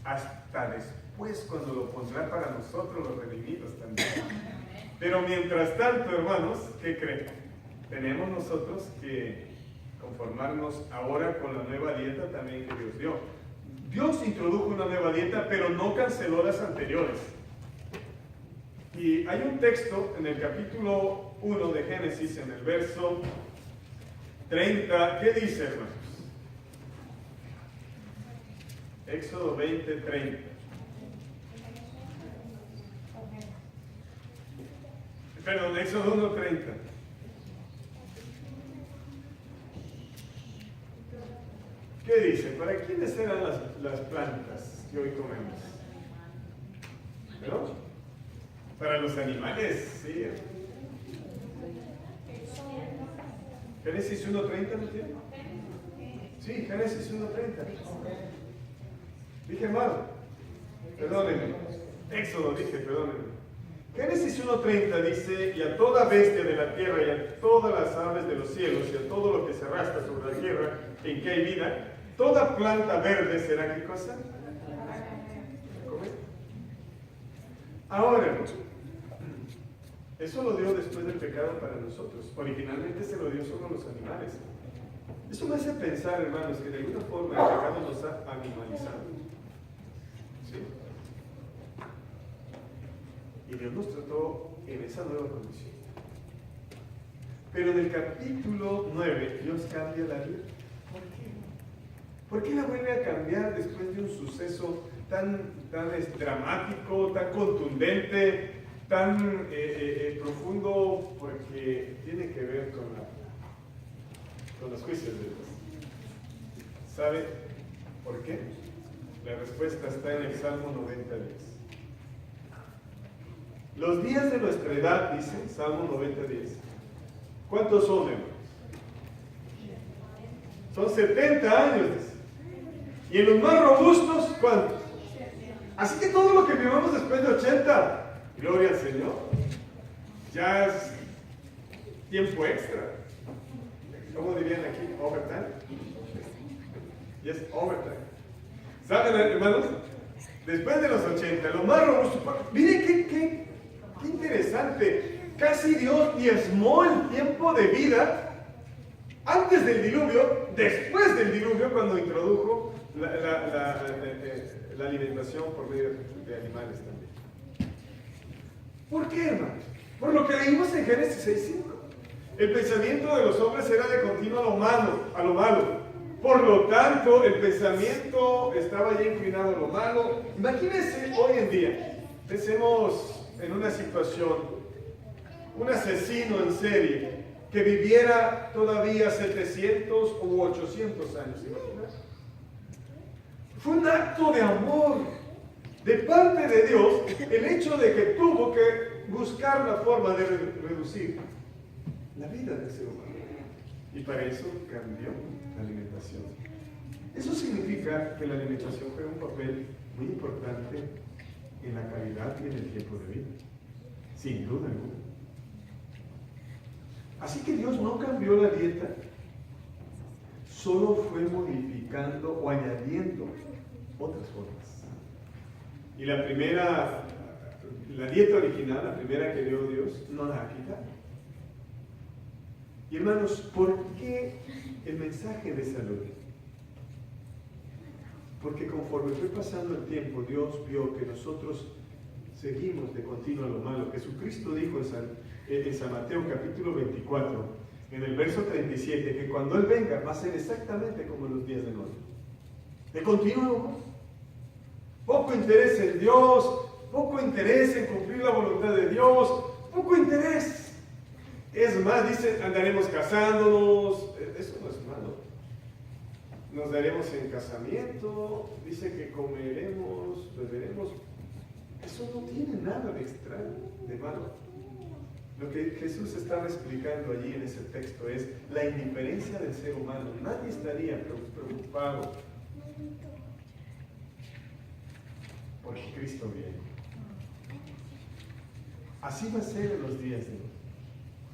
hasta después cuando lo pondrá para nosotros los redimidos también. Pero mientras tanto, hermanos, ¿qué creen? Tenemos nosotros que conformarnos ahora con la nueva dieta también que Dios dio. Dios introdujo una nueva dieta, pero no canceló las anteriores. Y hay un texto en el capítulo 1 de Génesis, en el verso 30, ¿qué dice, hermanos? Éxodo 20, 30. Perdón, Éxodo 1, 30. ¿Qué dice? ¿Para quiénes eran las plantas que hoy comemos? ¿Perdón? Para los animales, sí. Génesis 1.30, ¿no tiene? Sí, Génesis 1.30. Dije mal. Perdónenme. Éxodo dije, perdónenme. Génesis 1.30 dice: y a toda bestia de la tierra, y a todas las aves de los cielos, y a todo lo que se arrastra sobre la tierra, en que hay vida, toda planta verde será, ¿qué cosa? ¿Comer? Ahora, eso lo dio después del pecado para nosotros. Originalmente se lo dio solo a los animales. Eso me hace pensar, hermanos, que de alguna forma el pecado nos ha animalizado. ¿Sí? Y Dios nos trató en esa nueva condición. Pero en el capítulo 9, Dios cambia la vida. ¿Por qué? ¿Por qué la vuelve a cambiar después de un suceso tan dramático, tan contundente, tan profundo? Porque tiene que ver con los juicios de Dios. ¿Sabe por qué? La respuesta está en el Salmo 90:10. Los días de nuestra edad, dice Salmo 90:10. ¿Cuántos son, hermanos? Son 70 años, dice. Y en los más robustos, ¿cuántos? Así que todo lo que vivamos después de 80, gloria al Señor, ya es tiempo extra. ¿Cómo dirían aquí? Overtime. Yes, overtime. ¿Saben, hermanos? Después de los 80, lo más robusto. Miren qué interesante. Casi Dios diezmó el tiempo de vida antes del diluvio, después del diluvio, cuando introdujo la alimentación por medio de animales también. ¿Por qué, hermanos? Por lo que leímos en Génesis 6:5. El pensamiento de los hombres era de continuo a lo malo. Por lo tanto, el pensamiento estaba ya inclinado a lo malo. Imagínense hoy en día, pensemos en una situación, un asesino en serie que viviera todavía 700 u 800 años. ¿Imaginas? Fue un acto de amor de parte de Dios el hecho de que tuvo que buscar la forma de reducir la vida del ser humano. Y para eso cambió la alimentación. Eso significa que la alimentación juega un papel muy importante en la calidad y en el tiempo de vida. Sin duda alguna. Así que Dios no cambió la dieta, solo fue modificando o añadiendo otras formas. Y la dieta original, la primera que dio Dios, no la ha quitado. Y hermanos, ¿por qué el mensaje de salud? Porque conforme fue pasando el tiempo, Dios vio que nosotros seguimos de continuo a lo malo. Jesucristo dijo en San Mateo capítulo 24, en el verso 37, que cuando Él venga va a ser exactamente como en los días de Noé. De continuo a lo malo. Poco interés en Dios, poco interés en cumplir la voluntad de Dios, poco interés. Es más, dice, andaremos casándonos, eso no es malo. Nos daremos en casamiento, dice que comeremos, beberemos. Eso no tiene nada de extraño, de malo. Lo que Jesús estaba explicando allí en ese texto es la indiferencia del ser humano. Nadie estaría preocupado porque Cristo viene. Así va a ser en los días de hoy.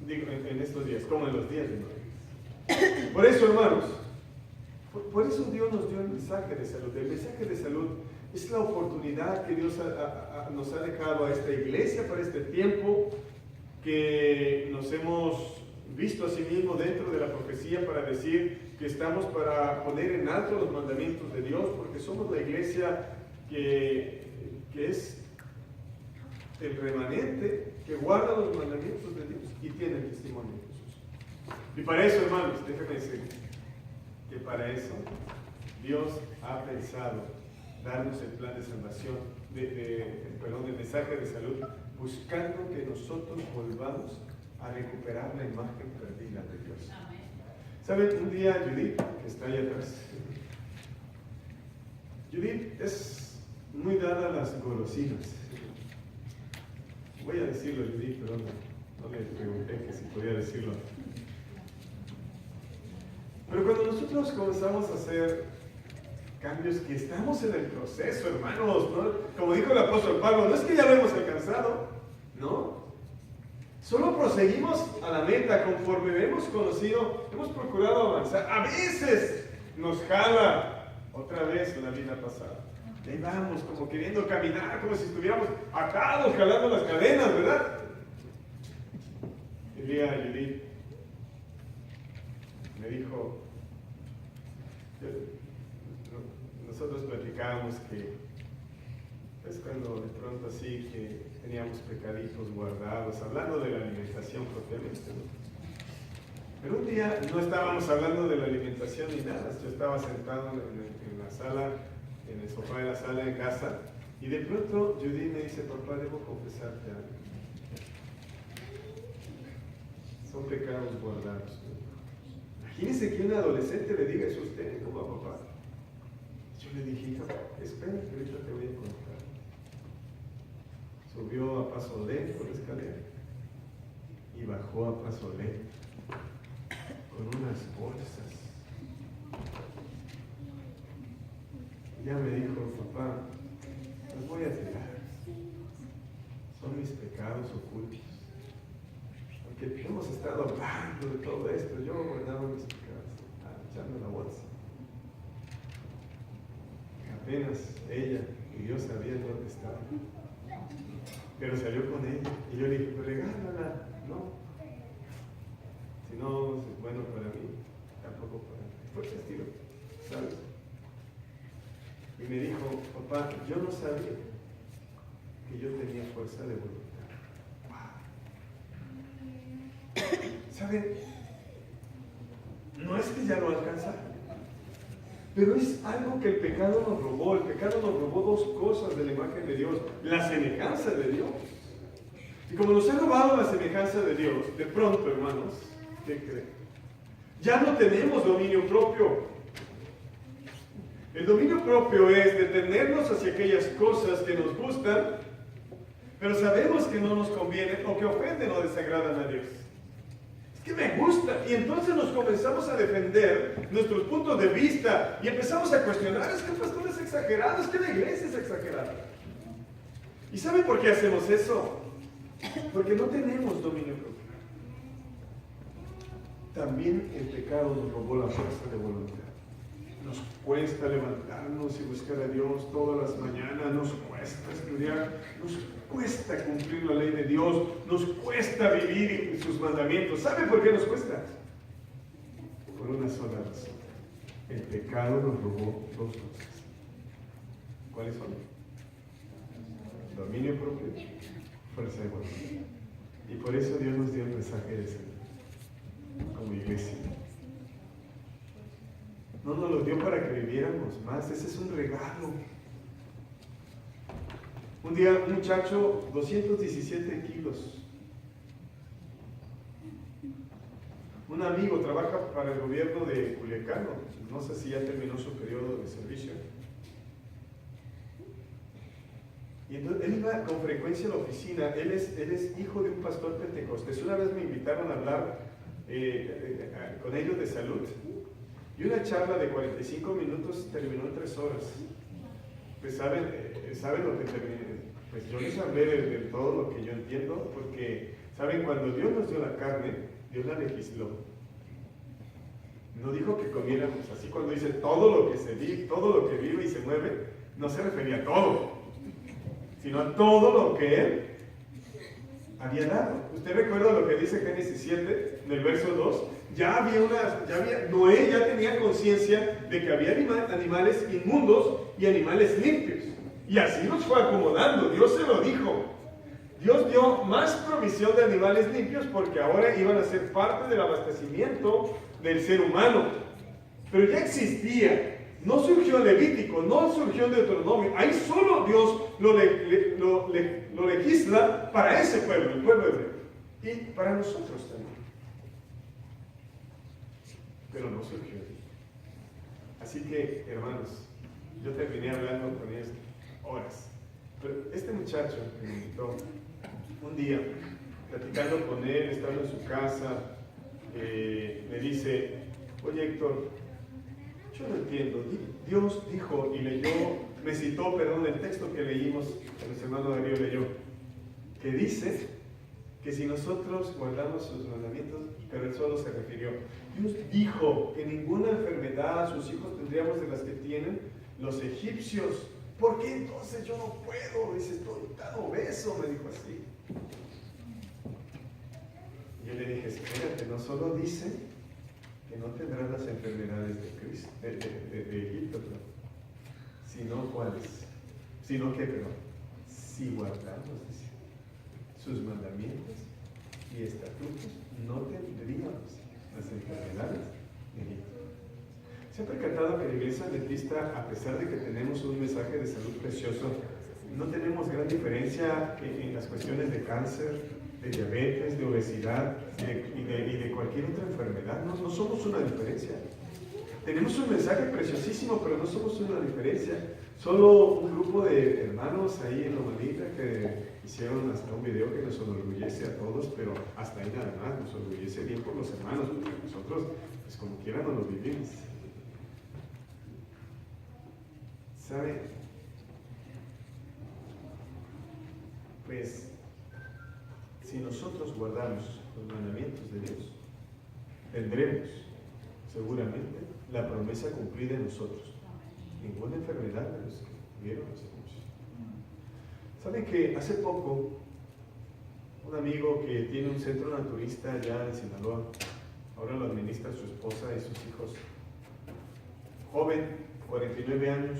Digo, en estos días, como en los días de Noé. Por eso, hermanos, por eso Dios nos dio el mensaje de salud. El mensaje de salud es la oportunidad que Dios nos ha dejado a esta iglesia para este tiempo, que nos hemos visto a sí mismo dentro de la profecía para decir que estamos para poner en alto los mandamientos de Dios, porque somos la iglesia que es el remanente que guarda los mandamientos de Dios y tiene el testimonio de Jesús. Y para eso, hermanos, déjenme decir que para eso Dios ha pensado darnos el plan de salvación, el mensaje de salud, buscando que nosotros volvamos a recuperar la imagen perdida de Dios. ¿Saben? Un día Judith, que está ahí atrás, Judith es muy dada a las golosinas. Voy a decirlo, Judith, pero no le pregunté que si podía decirlo. Pero cuando nosotros comenzamos a hacer cambios, que estamos en el proceso, hermanos, ¿no? Como dijo el apóstol Pablo, no es que ya lo hemos alcanzado, ¿no? Solo proseguimos a la meta conforme hemos conocido, hemos procurado avanzar. A veces nos jala otra vez la vida pasada. Ahí vamos, como queriendo caminar, como si estuviéramos atados, jalando las cadenas, ¿verdad? El día Judith me dijo, nosotros platicábamos que es cuando de pronto así que teníamos pecaditos guardados, hablando de la alimentación propiamente, ¿no? Pero un día no estábamos hablando de la alimentación ni nada, yo estaba sentado en la sala, en el sofá de la sala en casa, y de pronto Judith me dice, papá, debo confesarte algo. Son pecados guardados. Imagínense que un adolescente le diga eso a usted como a papá. Yo le dije, hija, espera que ahorita te voy a contar. Subió a paso lento la escalera y bajó a paso lento con unas bolsas. Ya me dijo, papá, los voy a tirar. Son mis pecados ocultos. Porque hemos estado hablando de todo esto, yo guardaba mis pecados, echando la bolsa. Apenas ella y Dios sabían dónde estaba. Pero salió con ella y yo le dije, pues regálala, no. Si no es bueno para mí, tampoco para mí. Fue testigo, ¿sabes? Y me dijo, papá, yo no sabía que yo tenía fuerza de voluntad. ¿Saben? No es que ya lo alcanzaron, pero es algo que el pecado nos robó. El pecado nos robó dos cosas de la imagen de Dios: la semejanza de Dios. Y como nos ha robado la semejanza de Dios, de pronto, hermanos, ¿qué creen? Ya no tenemos dominio propio. El dominio propio es detenernos hacia aquellas cosas que nos gustan, pero sabemos que no nos convienen o que ofenden o desagradan a Dios. Es que me gusta. Y entonces nos comenzamos a defender nuestros puntos de vista y empezamos a cuestionar, es que el pastor es exagerado, es que la iglesia es exagerada. ¿Y saben por qué hacemos eso? Porque no tenemos dominio propio. También el pecado nos robó la fuerza de voluntad. Nos cuesta levantarnos y buscar a Dios todas las mañanas, nos cuesta estudiar, nos cuesta cumplir la ley de Dios, nos cuesta vivir sus mandamientos. ¿Sabe por qué nos cuesta? Por una sola razón. El pecado nos robó dos cosas. ¿Cuáles son? Dominio propio, fuerza de voluntad. Y por eso Dios nos dio el mensaje de salud como iglesia. No nos lo dio para que viviéramos más, ese es un regalo. Un día un muchacho, 217 kilos. Un amigo trabaja para el gobierno de Culiacán, no sé si ya terminó su periodo de servicio. Y entonces él iba con frecuencia a la oficina. Él es hijo de un pastor pentecostés. Una vez me invitaron a hablar con ellos de salud. Y una charla de 45 minutos terminó en 3 horas. Pues saben lo que terminé. Pues yo les hablé de todo lo que yo entiendo, porque saben, cuando Dios nos dio la carne, Dios la legisló. No dijo que comiéramos así. Cuando dice todo lo que todo lo que vive y se mueve, no se refería a todo, sino a todo lo que Él había dado. ¿Usted recuerda lo que dice Génesis 7, en el verso 2? Noé ya tenía conciencia de que había animales inmundos y animales limpios. Y así los fue acomodando. Dios se lo dijo. Dios dio más provisión de animales limpios porque ahora iban a ser parte del abastecimiento del ser humano. Pero ya existía. No surgió en Levítico, no surgió en Deuteronomio. Ahí solo Dios lo legisla para ese pueblo, el pueblo hebreo. Y para nosotros también. Pero no surgió ahí. Así que, hermanos, yo terminé hablando con ellos horas. Pero este muchacho que me invitó un día, platicando con él, estando en su casa, me dice: oye, Héctor, yo no entiendo. Dios dijo y leyó, me citó, perdón, el texto que leímos, que nuestro hermano Darío leyó, que dice que si nosotros guardamos sus mandamientos, pero él solo se refirió. Dios dijo que ninguna enfermedad sus hijos tendríamos de las que tienen los egipcios. ¿Por qué entonces yo no puedo? Dice, estoy tan obeso, me dijo así. Y yo le dije, espérate, no solo dice que no tendrás las enfermedades de Egipto, sino cuáles, sino que, si guardamos, dice, sus mandamientos y estatutos, no tendríamos las enfermedades de Egipto. ¿Se ha percatado que la Iglesia Adventista, a pesar de que tenemos un mensaje de salud precioso, no tenemos gran diferencia en las cuestiones de cáncer, de diabetes, de obesidad y de cualquier otra enfermedad? No somos una diferencia. Tenemos un mensaje preciosísimo, pero no somos una diferencia. Solo un grupo de hermanos ahí en Lomanita que hicieron hasta un video que nos enorgullece a todos, pero hasta ahí nada más, nos enorgullece bien por los hermanos, porque nosotros, pues como quiera, no lo vivimos. ¿Sabe? Pues, si nosotros guardamos los mandamientos de Dios, tendremos seguramente la promesa cumplida en nosotros. Ninguna enfermedad de los que vieron los egipcios. ¿Saben que hace poco un amigo que tiene un centro naturista allá en Sinaloa, ahora lo administra su esposa y sus hijos, joven, 49 años,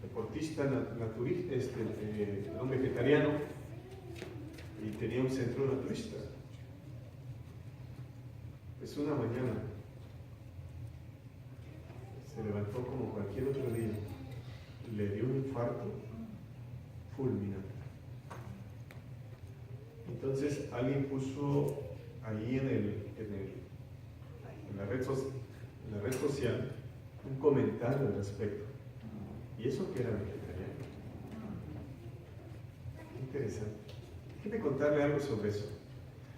deportista, naturista, vegetariano, y tenía un centro naturista? Pues una mañana se levantó como cualquier otro día y le dio un infarto fulminante. Entonces alguien puso ahí en la red social un comentario al respecto. ¿Y eso que era vegetariano? Qué interesante. Déjeme contarle algo sobre eso.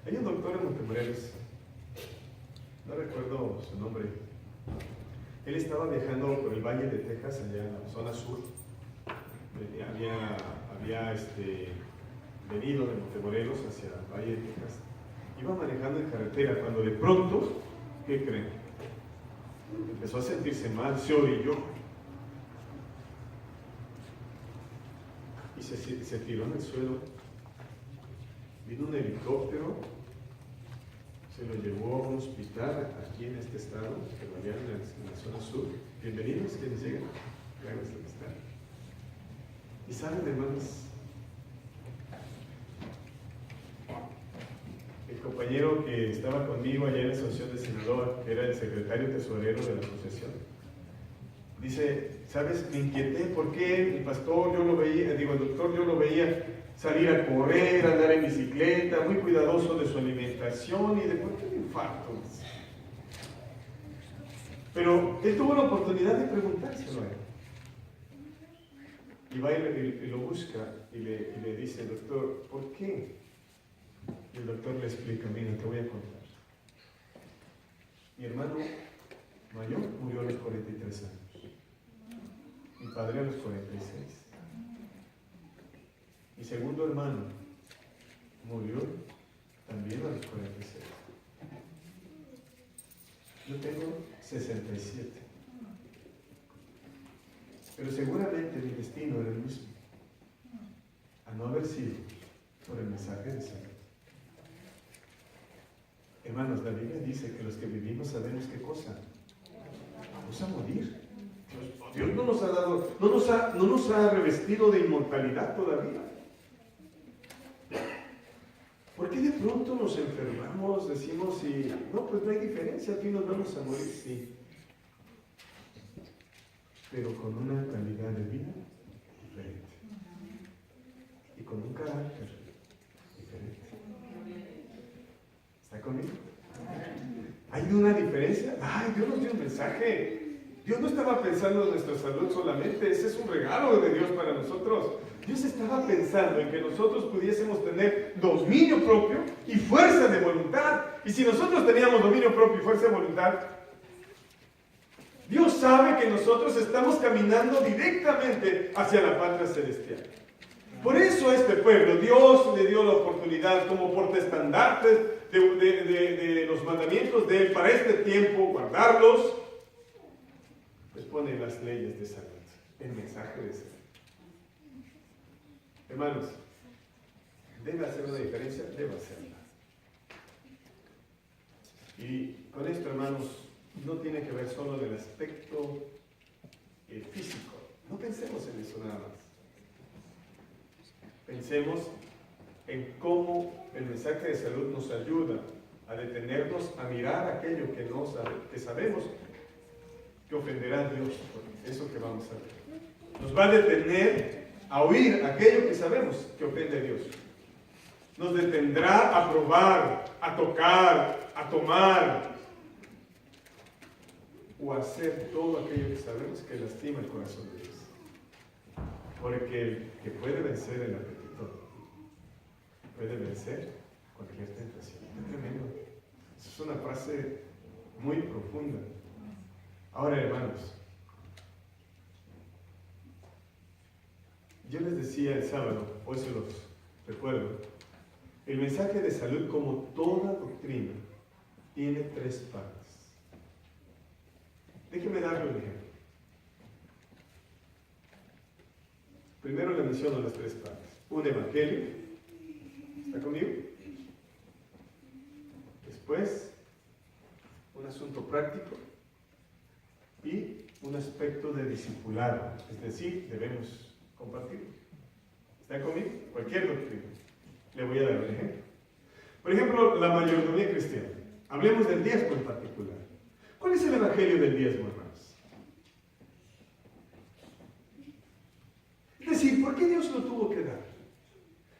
Hay un doctor en Montemorelos, no recuerdo su nombre. Él estaba viajando por el Valle de Texas, allá en la zona sur. Había venido de Montemorelos hacia el Valle de Texas. Iba manejando en carretera cuando de pronto, ¿qué creen? Empezó a sentirse mal, se orilló. Y se tiró en el suelo. Vino un helicóptero, se lo llevó a un hospital aquí en este estado, pero allá en la zona sur. Bienvenidos quienes llegan, gracias al estado. Y saben, hermanos, el compañero que estaba conmigo allá en la asociación de Sinaloa, que era el secretario tesorero de la asociación, dice, ¿sabes? Me inquieté, ¿por qué el pastor yo lo veía, el doctor yo lo veía salir a correr, andar en bicicleta, muy cuidadoso de su alimentación, y de por qué un infarto? Pero él tuvo la oportunidad de preguntárselo a él. Y va y lo busca y le dice, doctor, ¿por qué? Y el doctor le explica, mira, te voy a contar. Mi hermano mayor murió a los 43 años. Mi padre a los 46. Mi segundo hermano murió también a los 46. Yo tengo 67. Pero seguramente mi destino era el mismo, a no haber sido por el mensaje de salud. Hermanos, la Biblia dice que los que vivimos sabemos qué cosa. Vamos a morir. Dios no nos ha dado, no nos ha revestido de inmortalidad todavía. ¿Por qué de pronto nos enfermamos? Decimos, no, pues no hay diferencia, aquí nos vamos a morir, sí. Pero con una calidad de vida diferente. Y con un carácter diferente. ¿Está conmigo? ¿Hay una diferencia? Ay, Dios nos dio un mensaje. Dios no estaba pensando en nuestra salud solamente, ese es un regalo de Dios para nosotros. Dios estaba pensando en que nosotros pudiésemos tener dominio propio y fuerza de voluntad. Y si nosotros teníamos dominio propio y fuerza de voluntad, Dios sabe que nosotros estamos caminando directamente hacia la patria celestial. Por eso a este pueblo, Dios le dio la oportunidad como portaestandartes de los mandamientos de Él para este tiempo, guardarlos. Pues pone las leyes de salud, el mensaje de salud. Hermanos, ¿debe hacer una diferencia? Debe hacerla. Y con esto, hermanos, no tiene que ver solo del aspecto físico. No pensemos en eso nada más. Pensemos en cómo el mensaje de salud nos ayuda a detenernos, a mirar aquello que sabemos que ofenderá a Dios por eso que vamos a ver. Nos va a detener a oír aquello que sabemos que ofende a Dios. Nos detendrá a probar, a tocar, a tomar o a hacer todo aquello que sabemos que lastima el corazón de Dios. Porque el que puede vencer el apetito puede vencer cualquier tentación. Es tremendo. Es una frase muy profunda. Ahora, hermanos, yo les decía el sábado, hoy se los recuerdo, el mensaje de salud, como toda doctrina, tiene 3 partes. Déjenme darle un ejemplo. Primero le menciono las 3 partes. Un evangelio. ¿Está conmigo? Después, un asunto práctico y un aspecto de discipulado. Es decir, debemos compartirlo. ¿Está conmigo? Cualquier doctrina. Le voy a dar un ejemplo. Por ejemplo, la mayordomía cristiana. Hablemos del diezmo en particular. ¿Cuál es el evangelio del diezmo, hermanos? Es decir, ¿por qué Dios lo tuvo que dar?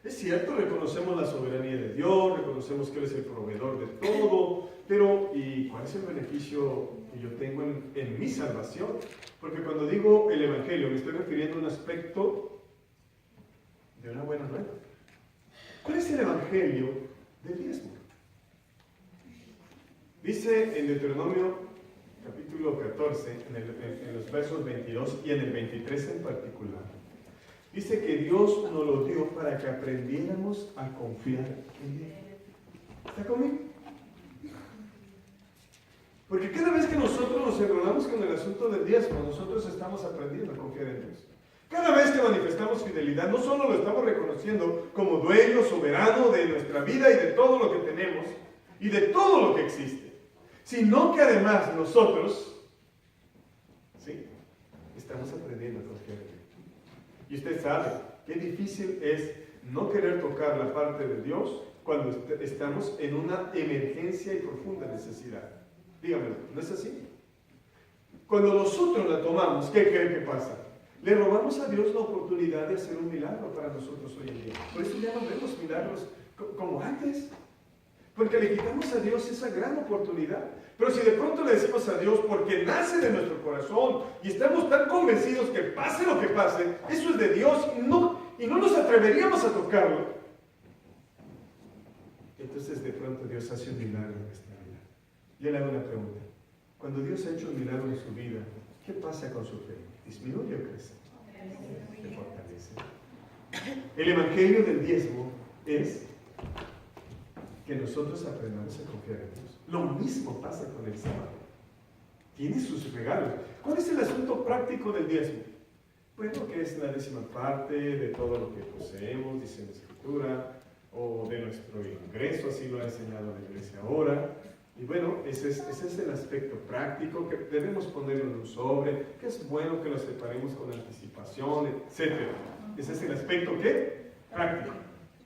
Es cierto, reconocemos la soberanía de Dios, reconocemos que Él es el proveedor de todo, pero ¿y cuál es el beneficio que yo tengo en mi salvación? Porque cuando digo el evangelio me estoy refiriendo a un aspecto de una buena nueva. ¿Cuál es el evangelio del diezmo? Dice en Deuteronomio capítulo 14, en los versos 22 y en el 23 en particular, dice que Dios nos lo dio para que aprendiéramos a confiar en Él. ¿Está conmigo? Porque cada vez que nosotros nos enrolamos con el asunto del diezmo, nosotros estamos aprendiendo a confiar en Dios. Cada vez que manifestamos fidelidad, no solo lo estamos reconociendo como dueño soberano de nuestra vida y de todo lo que tenemos y de todo lo que existe, sino que además nosotros, ¿sí?, estamos aprendiendo a confiar en Él. Y usted sabe qué difícil es no querer tocar la parte de Dios cuando estamos en una emergencia y profunda necesidad. Dígamelo, ¿no es así? Cuando nosotros la tomamos, ¿qué creen que pasa? Le robamos a Dios la oportunidad de hacer un milagro para nosotros hoy en día. Por eso ya no vemos milagros como antes. Porque le quitamos a Dios esa gran oportunidad. Pero si de pronto le decimos a Dios, porque nace de nuestro corazón y estamos tan convencidos que pase lo que pase, eso es de Dios y no nos atreveríamos a tocarlo, entonces de pronto Dios hace un milagro en nuestra vida. Yo le hago una pregunta. Cuando Dios ha hecho un milagro en su vida, ¿qué pasa con su fe? ¿Disminuye o crece? Se fortalece. El evangelio del diezmo es que nosotros aprendamos a confiar en Dios. Lo mismo pasa con el sábado. tiene sus regalos. ¿Cuál es el asunto práctico del diezmo? Bueno, que es la 10ª de todo lo que poseemos, dice la Escritura, o de nuestro ingreso, así lo ha enseñado la iglesia ahora. Y bueno, ese es el aspecto práctico, que debemos ponerlo en un sobre, que es bueno que lo separemos con anticipación, etc. Ese es el aspecto, ¿qué? Práctico.